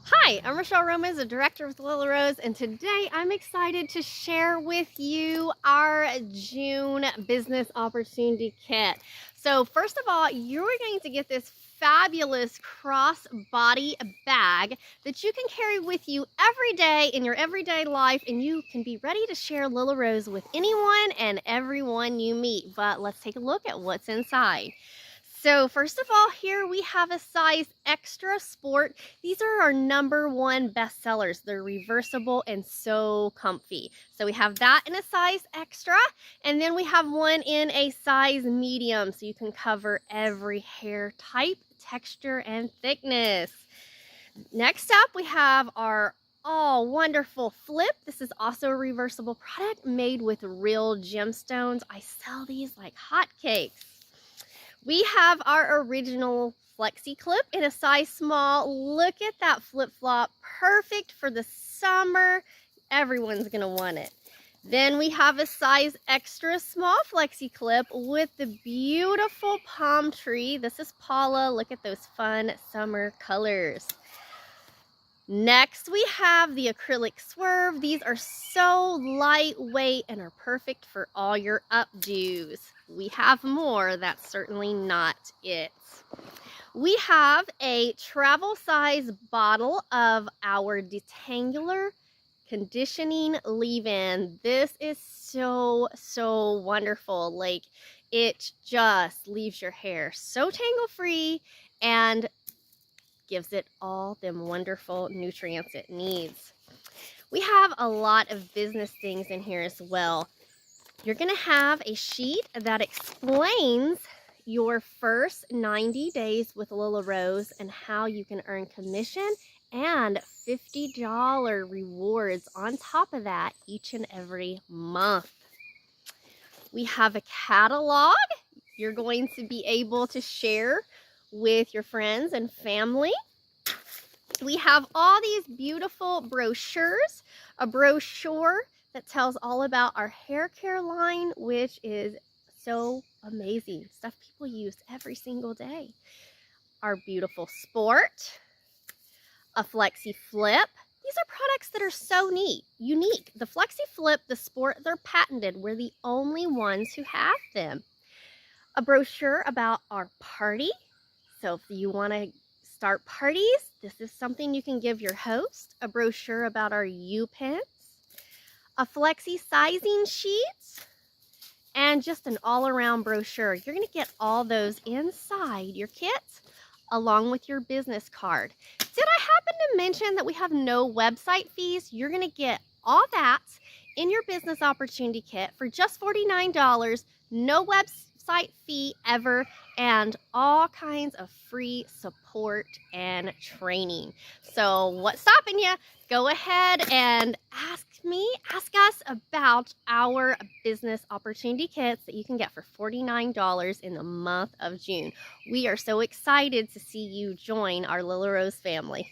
Hi, I'm Rochelle Romans, a director with Lila Rose, and today I'm excited to share with you our June business opportunity kit. So first of all, you're going to get this fabulous crossbody bag that you can carry with you every day in your everyday life, and you can be ready to share Lila Rose with anyone and everyone you meet. But let's take a look at what's inside. So first of all, here we have a size extra sport. These are our #1 bestsellers. They're reversible and so comfy. So we have that in a size extra, and then we have one in a size medium, so you can cover every hair type, texture, and thickness. Next up, we have our wonderful flip. This is also a reversible product made with real gemstones. I sell these like hotcakes. We have our original flexi clip in a size small. Look at that flip-flop, perfect for the summer. Everyone's gonna want it. Then we have a size extra small flexi clip with the beautiful palm tree. This is Paula. Look at those fun summer colors. Next, we have the acrylic swerve. These are so lightweight and are perfect for all your updos. We have more, that's certainly not it. We have a travel size bottle of our Detangular conditioning leave-in. This is so wonderful. Like, it just leaves your hair so tangle-free and gives it all them wonderful nutrients it needs. We have a lot of business things in here as well. You're going to have a sheet that explains your first 90 days with Lila Rose and how you can earn commission and $50 rewards on top of that each and every month. We have a catalog you're going to be able to share with your friends and family. We have all these beautiful brochures, a brochure that tells all about our hair care line, which is so amazing. Stuff people use every single day. Our beautiful sport, a flexi flip. These are products that are so unique. The flexi flip, the sport, they're patented. We're the only ones who have them. A brochure about our party. So if you want to start parties, this is something you can give your host. A brochure about our U-pins, a flexi sizing sheet, and just an all-around brochure. You're going to get all those inside your kit along with your business card. Did I happen to mention that we have no website fees? You're going to get all that in your business opportunity kit for just $49, no website fee ever, and all kinds of free support and training. So what's stopping you? Go ahead and ask us about our business opportunity kits that you can get for $49 in the month of June. We are so excited to see you join our Lila Rose family.